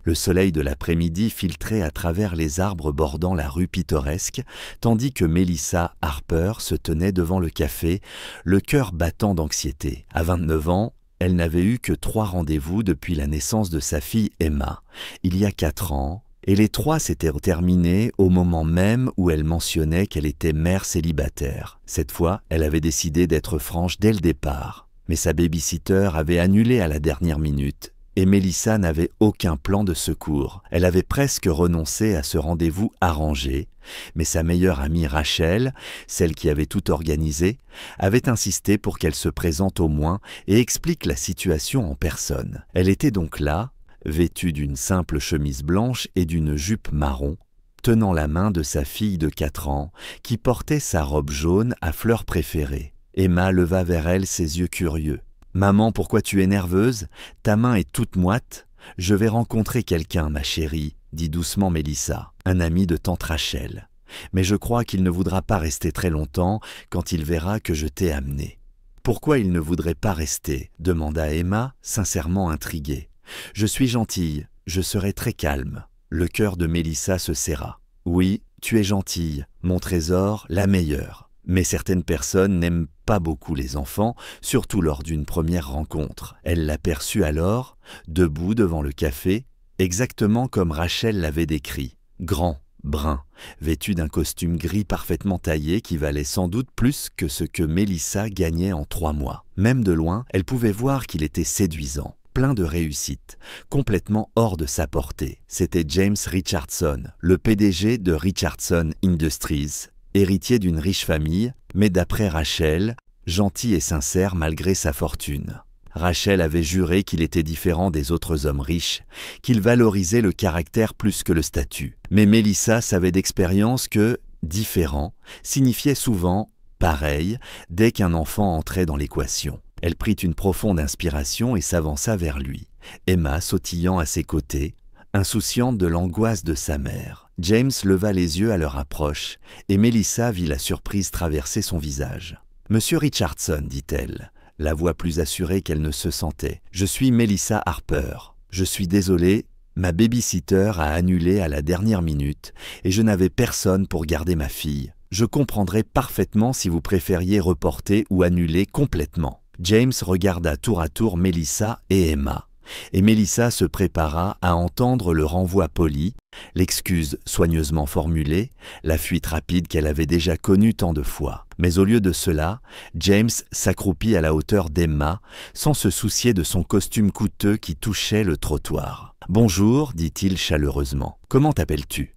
Le soleil de l'après-midi filtrait à travers les arbres bordant la rue pittoresque, tandis que Melissa Harper se tenait devant le café, le cœur battant d'anxiété. À 29 ans, elle n'avait eu que 3 rendez-vous depuis la naissance de sa fille Emma, il y a 4 ans, et les 3 s'étaient terminés au moment même où elle mentionnait qu'elle était mère célibataire. Cette fois, elle avait décidé d'être franche dès le départ. Mais sa baby-sitter avait annulé à la dernière minute, et Melissa n'avait aucun plan de secours. Elle avait presque renoncé à ce rendez-vous arrangé, mais sa meilleure amie Rachel, celle qui avait tout organisé, avait insisté pour qu'elle se présente au moins et explique la situation en personne. Elle était donc là, vêtue d'une simple chemise blanche et d'une jupe marron, tenant la main de sa fille de 4 ans, qui portait sa robe jaune à fleurs préférée. Emma leva vers elle ses yeux curieux. « Maman, pourquoi tu es nerveuse? Ta main est toute moite. Je vais rencontrer quelqu'un, ma chérie, » dit doucement Melissa, un ami de tante Rachel. « Mais je crois qu'il ne voudra pas rester très longtemps quand il verra que je t'ai amené. »« Pourquoi il ne voudrait pas rester ?» demanda Emma, sincèrement intriguée. « Je suis gentille, je serai très calme. » Le cœur de Melissa se serra. « Oui, tu es gentille, mon trésor, la meilleure. » Mais certaines personnes n'aiment pas beaucoup les enfants, surtout lors d'une première rencontre. Elle l'aperçut alors, debout devant le café, exactement comme Rachel l'avait décrit. Grand, brun, vêtu d'un costume gris parfaitement taillé qui valait sans doute plus que ce que Melissa gagnait en 3 mois. Même de loin, elle pouvait voir qu'il était séduisant, plein de réussite, complètement hors de sa portée. C'était James Richardson, le PDG de Richardson Industries, héritier d'une riche famille, mais d'après Rachel, gentil et sincère malgré sa fortune. Rachel avait juré qu'il était différent des autres hommes riches, qu'il valorisait le caractère plus que le statut. Mais Melissa savait d'expérience que « différent » signifiait souvent « pareil » dès qu'un enfant entrait dans l'équation. Elle prit une profonde inspiration et s'avança vers lui, Emma sautillant à ses côtés, insouciante de l'angoisse de sa mère. James leva les yeux à leur approche, et Melissa vit la surprise traverser son visage. « Monsieur Richardson, dit-elle, la voix plus assurée qu'elle ne se sentait, je suis Melissa Harper. Je suis désolée, ma baby-sitter a annulé à la dernière minute, et je n'avais personne pour garder ma fille. Je comprendrais parfaitement si vous préfériez reporter ou annuler complètement. » James regarda tour à tour Melissa et Emma. Et Melissa se prépara à entendre le renvoi poli, l'excuse soigneusement formulée, la fuite rapide qu'elle avait déjà connue tant de fois. Mais au lieu de cela, James s'accroupit à la hauteur d'Emma, sans se soucier de son costume coûteux qui touchait le trottoir. « Bonjour, dit-il chaleureusement. Comment t'appelles-tu »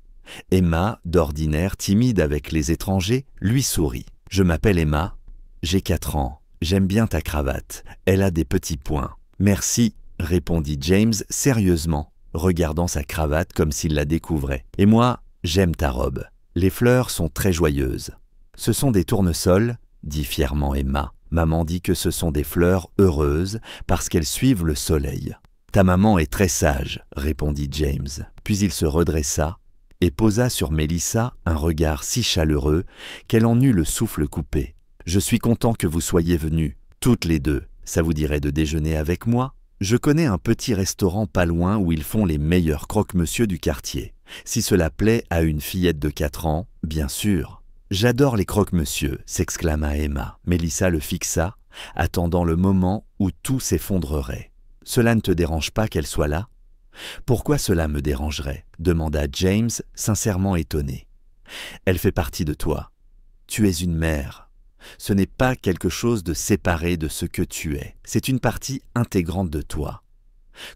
Emma, d'ordinaire timide avec les étrangers, lui sourit. « Je m'appelle Emma, j'ai 4 ans, j'aime bien ta cravate, elle a des petits points. »« Merci. » répondit James sérieusement, regardant sa cravate comme s'il la découvrait. « Et moi, j'aime ta robe. Les fleurs sont très joyeuses. »« Ce sont des tournesols, » dit fièrement Emma. « Maman dit que ce sont des fleurs heureuses parce qu'elles suivent le soleil. »« Ta maman est très sage, » répondit James. Puis il se redressa et posa sur Melissa un regard si chaleureux qu'elle en eut le souffle coupé. « Je suis content que vous soyez venues, toutes les deux. Ça vous dirait de déjeuner avec moi ? Je connais un petit restaurant pas loin où ils font les meilleurs croque-monsieur du quartier. Si cela plaît à une fillette de 4 ans, bien sûr. »« J'adore les croque-monsieur » s'exclama Emma. Melissa le fixa, attendant le moment où tout s'effondrerait. « Cela ne te dérange pas qu'elle soit là ?»« Pourquoi cela me dérangerait ?» demanda James, sincèrement étonné. « Elle fait partie de toi. Tu es une mère. Ce n'est pas quelque chose de séparé de ce que tu es. C'est une partie intégrante de toi.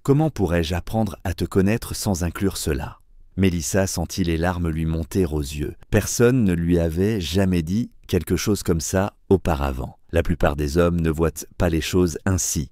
Comment pourrais-je apprendre à te connaître sans inclure cela ?» Melissa sentit les larmes lui monter aux yeux. Personne ne lui avait jamais dit quelque chose comme ça auparavant. La plupart des hommes ne voient pas les choses ainsi.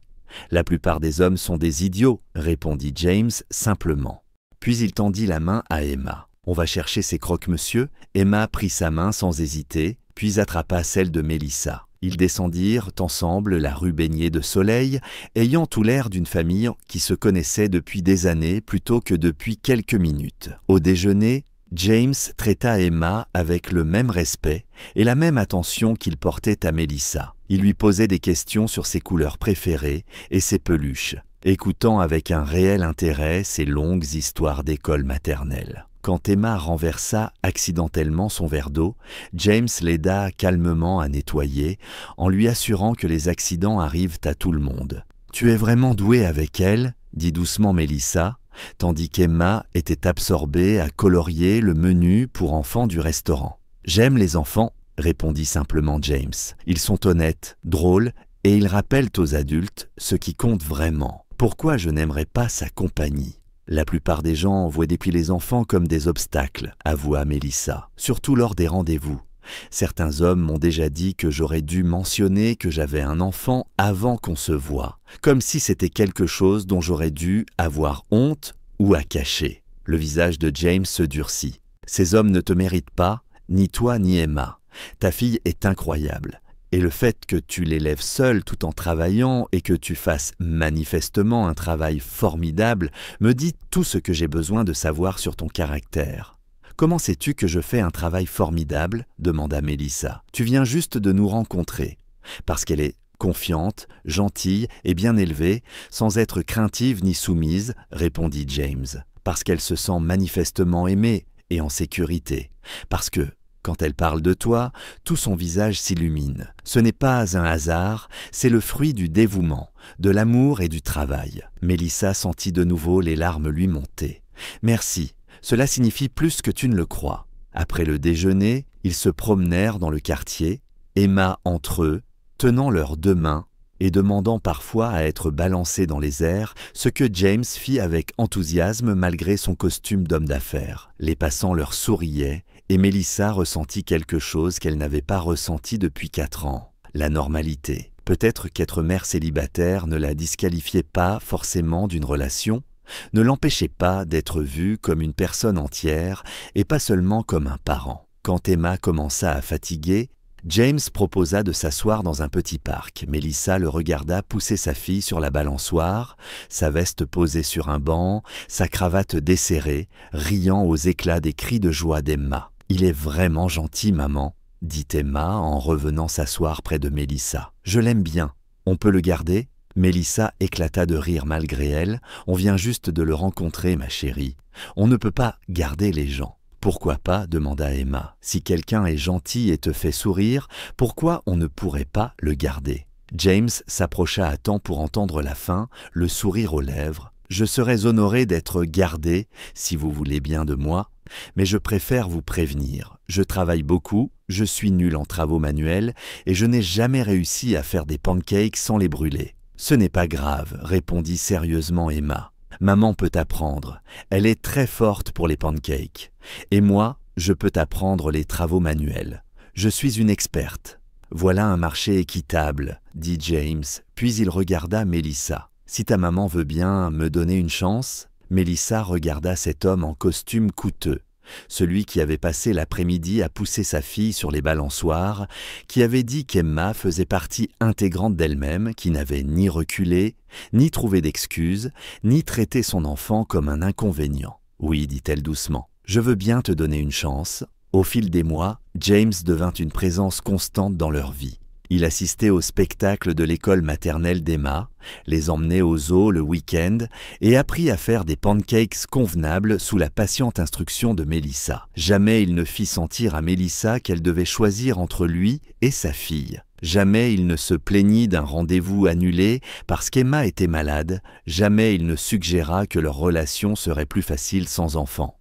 La plupart des hommes sont des idiots, répondit James simplement. Puis il tendit la main à Emma. « On va chercher ces croque-monsieur ?» Emma prit sa main sans hésiter, puis attrapa celle de Melissa. Ils descendirent ensemble la rue baignée de soleil, ayant tout l'air d'une famille qui se connaissait depuis des années plutôt que depuis quelques minutes. Au déjeuner, James traita Emma avec le même respect et la même attention qu'il portait à Melissa. Il lui posait des questions sur ses couleurs préférées et ses peluches. écoutant avec un réel intérêt ces longues histoires d'école maternelle. Quand Emma renversa accidentellement son verre d'eau, James l'aida calmement à nettoyer, en lui assurant que les accidents arrivent à tout le monde. « Tu es vraiment doué avec elle », dit doucement Melissa, tandis qu'Emma était absorbée à colorier le menu pour enfants du restaurant. « J'aime les enfants », répondit simplement James. « Ils sont honnêtes, drôles, et ils rappellent aux adultes ce qui compte vraiment. Pourquoi je n'aimerais pas sa compagnie ? La plupart des gens voient depuis les enfants comme des obstacles, avoua Melissa, surtout lors des rendez-vous. Certains hommes m'ont déjà dit que j'aurais dû mentionner que j'avais un enfant avant qu'on se voie, comme si c'était quelque chose dont j'aurais dû avoir honte ou à cacher. » Le visage de James se durcit. « Ces hommes ne te méritent pas, ni toi ni Emma. Ta fille est incroyable. Et le fait que tu l'élèves seule tout en travaillant et que tu fasses manifestement un travail formidable me dit tout ce que j'ai besoin de savoir sur ton caractère. » « Comment sais-tu que je fais un travail formidable ?» demanda Melissa. « Tu viens juste de nous rencontrer. » Parce qu'elle est confiante, gentille et bien élevée, sans être craintive ni soumise, répondit James. Parce qu'elle se sent manifestement aimée et en sécurité. Parce que, quand elle parle de toi, tout son visage s'illumine. Ce n'est pas un hasard, c'est le fruit du dévouement, de l'amour et du travail. Melissa sentit de nouveau les larmes lui monter. « Merci, cela signifie plus que tu ne le crois. » Après le déjeuner, ils se promenèrent dans le quartier, Emma entre eux, tenant leurs deux mains et demandant parfois à être balancés dans les airs, ce que James fit avec enthousiasme malgré son costume d'homme d'affaires. Les passants leur souriaient et Melissa ressentit quelque chose qu'elle n'avait pas ressenti depuis 4 ans, la normalité. Peut-être qu'être mère célibataire ne la disqualifiait pas forcément d'une relation, ne l'empêchait pas d'être vue comme une personne entière et pas seulement comme un parent. Quand Emma commença à fatiguer, James proposa de s'asseoir dans un petit parc. Melissa le regarda pousser sa fille sur la balançoire, sa veste posée sur un banc, sa cravate desserrée, riant aux éclats des cris de joie d'Emma. « Il est vraiment gentil, maman », dit Emma en revenant s'asseoir près de Melissa. « Je l'aime bien. On peut le garder ?» Melissa éclata de rire malgré elle. « On vient juste de le rencontrer, ma chérie. On ne peut pas garder les gens. » « Pourquoi pas ?» demanda Emma. « Si quelqu'un est gentil et te fait sourire, pourquoi on ne pourrait pas le garder ?» James s'approcha à temps pour entendre la fin, le sourire aux lèvres. « Je serais honoré d'être gardé, si vous voulez bien de moi, mais je préfère vous prévenir. Je travaille beaucoup, je suis nul en travaux manuels et je n'ai jamais réussi à faire des pancakes sans les brûler. »« Ce n'est pas grave, » répondit sérieusement Emma. « Maman peut t'apprendre. Elle est très forte pour les pancakes. Et moi, je peux t'apprendre les travaux manuels. Je suis une experte. »« Voilà un marché équitable, » dit James, puis il regarda Melissa. « Si ta maman veut bien me donner une chance ?» Melissa regarda cet homme en costume coûteux, celui qui avait passé l'après-midi à pousser sa fille sur les balançoires, qui avait dit qu'Emma faisait partie intégrante d'elle-même, qui n'avait ni reculé, ni trouvé d'excuses, ni traité son enfant comme un inconvénient. « Oui, dit-elle doucement, je veux bien te donner une chance. » Au fil des mois, James devint une présence constante dans leur vie. Il assistait au spectacle de l'école maternelle d'Emma, les emmenait au zoo le week-end et apprit à faire des pancakes convenables sous la patiente instruction de Melissa. Jamais il ne fit sentir à Melissa qu'elle devait choisir entre lui et sa fille. Jamais il ne se plaignit d'un rendez-vous annulé parce qu'Emma était malade. Jamais il ne suggéra que leur relation serait plus facile sans enfant.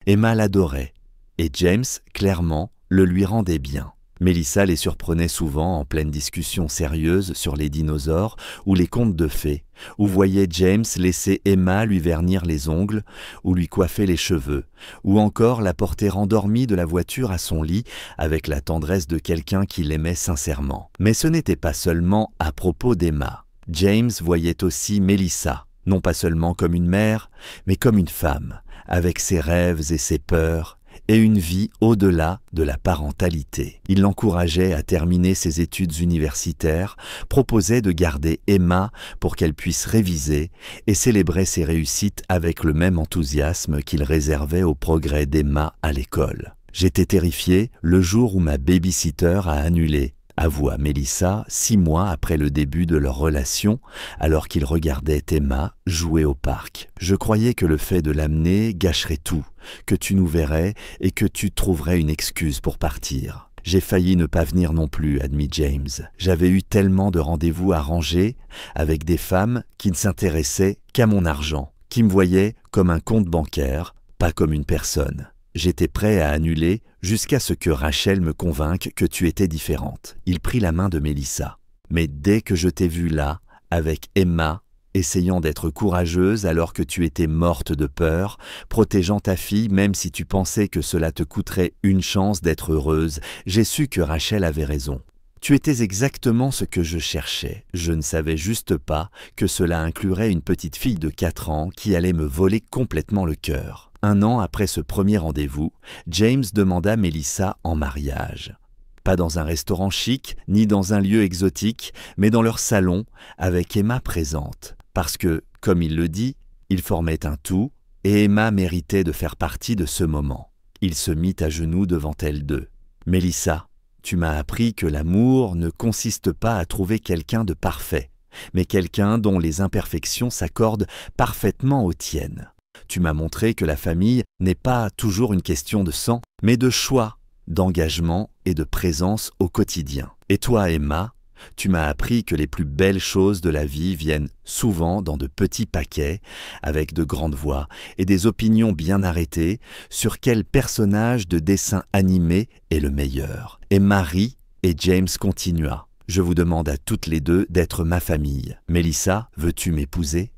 Emma l'adorait et James, clairement, le lui rendait bien. Melissa les surprenait souvent en pleine discussion sérieuse sur les dinosaures ou les contes de fées, où voyait James laisser Emma lui vernir les ongles ou lui coiffer les cheveux, ou encore la porter endormie de la voiture à son lit avec la tendresse de quelqu'un qui l'aimait sincèrement. Mais ce n'était pas seulement à propos d'Emma. James voyait aussi Melissa, non pas seulement comme une mère, mais comme une femme, avec ses rêves et ses peurs, et une vie au-delà de la parentalité. Il l'encourageait à terminer ses études universitaires, proposait de garder Emma pour qu'elle puisse réviser et célébrait ses réussites avec le même enthousiasme qu'il réservait au progrès d'Emma à l'école. « J'étais terrifié le jour où ma baby-sitter a annulé, » avoua Mélissa 6 mois après le début de leur relation, alors qu'ils regardaient Emma jouer au parc. Je croyais que le fait de l'amener gâcherait tout, que tu nous verrais et que tu trouverais une excuse pour partir. J'ai failli ne pas venir non plus, admit James. J'avais eu tellement de rendez-vous arrangés avec des femmes qui ne s'intéressaient qu'à mon argent, qui me voyaient comme un compte bancaire, pas comme une personne. J'étais prêt à annuler jusqu'à ce que Rachel me convainque que tu étais différente. Il prit la main de Mélissa. Mais dès que je t'ai vue là, avec Emma, essayant d'être courageuse alors que tu étais morte de peur, protégeant ta fille même si tu pensais que cela te coûterait une chance d'être heureuse, j'ai su que Rachel avait raison. Tu étais exactement ce que je cherchais. Je ne savais juste pas que cela inclurait une petite fille de 4 ans qui allait me voler complètement le cœur. 1 an après ce premier rendez-vous, James demanda Mélissa en mariage. Pas dans un restaurant chic, ni dans un lieu exotique, mais dans leur salon, avec Emma présente. Parce que, comme il le dit, ils formaient un tout, et Emma méritait de faire partie de ce moment. Il se mit à genoux devant elles deux. « Mélissa, tu m'as appris que l'amour ne consiste pas à trouver quelqu'un de parfait, mais quelqu'un dont les imperfections s'accordent parfaitement aux tiennes. Tu m'as montré que la famille n'est pas toujours une question de sang, mais de choix, d'engagement et de présence au quotidien. Et toi, Emma, tu m'as appris que les plus belles choses de la vie viennent souvent dans de petits paquets, avec de grandes voix et des opinions bien arrêtées sur quel personnage de dessin animé est le meilleur. Emma rit et James continua. Je vous demande à toutes les deux d'être ma famille. Mélissa, veux-tu m'épouser?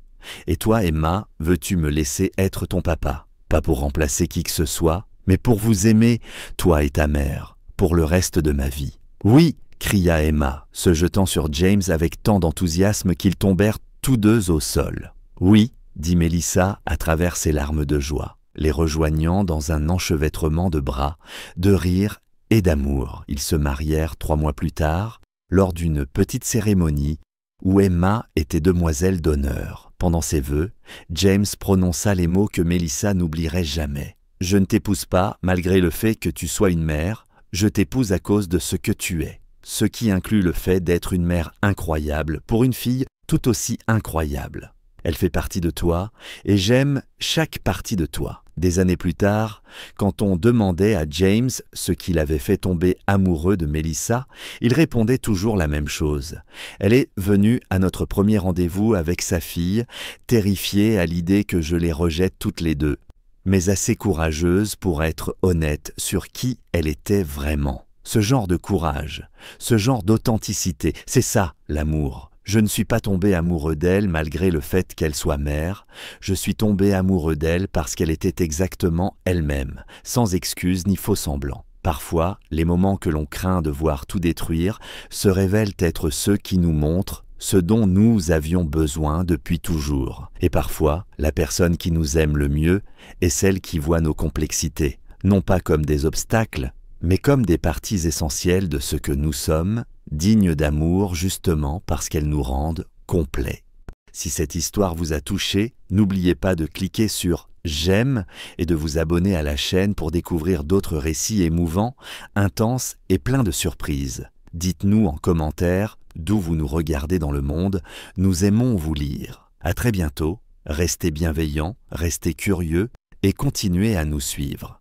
Et toi, Emma, veux-tu me laisser être ton papa? Pas pour remplacer qui que ce soit, mais pour vous aimer, toi et ta mère, pour le reste de ma vie. Oui, cria Emma, se jetant sur James avec tant d'enthousiasme qu'ils tombèrent tous deux au sol. Oui, dit Mélissa à travers ses larmes de joie, les rejoignant dans un enchevêtrement de bras, de rire et d'amour. Ils se marièrent 3 mois plus tard, lors d'une petite cérémonie où Emma était demoiselle d'honneur. Pendant ses vœux, James prononça les mots que Mélissa n'oublierait jamais. « Je ne t'épouse pas malgré le fait que tu sois une mère, je t'épouse à cause de ce que tu es. » Ce qui inclut le fait d'être une mère incroyable pour une fille tout aussi incroyable. Elle fait partie de toi et j'aime chaque partie de toi. Des années plus tard, quand on demandait à James ce qui l'avait fait tomber amoureux de Mélissa, il répondait toujours la même chose. Elle est venue à notre premier rendez-vous avec sa fille, terrifiée à l'idée que je les rejette toutes les deux, mais assez courageuse pour être honnête sur qui elle était vraiment. Ce genre de courage, ce genre d'authenticité, c'est ça l'amour. Je ne suis pas tombé amoureux d'elle malgré le fait qu'elle soit mère, je suis tombé amoureux d'elle parce qu'elle était exactement elle-même, sans excuse ni faux semblant. Parfois, les moments que l'on craint de voir tout détruire se révèlent être ceux qui nous montrent ce dont nous avions besoin depuis toujours. Et parfois, la personne qui nous aime le mieux est celle qui voit nos complexités, non pas comme des obstacles, mais comme des parties essentielles de ce que nous sommes, dignes d'amour justement parce qu'elles nous rendent complets. Si cette histoire vous a touché, n'oubliez pas de cliquer sur « J'aime » et de vous abonner à la chaîne pour découvrir d'autres récits émouvants, intenses et pleins de surprises. Dites-nous en commentaire d'où vous nous regardez dans le monde, nous aimons vous lire. À très bientôt, restez bienveillants, restez curieux et continuez à nous suivre.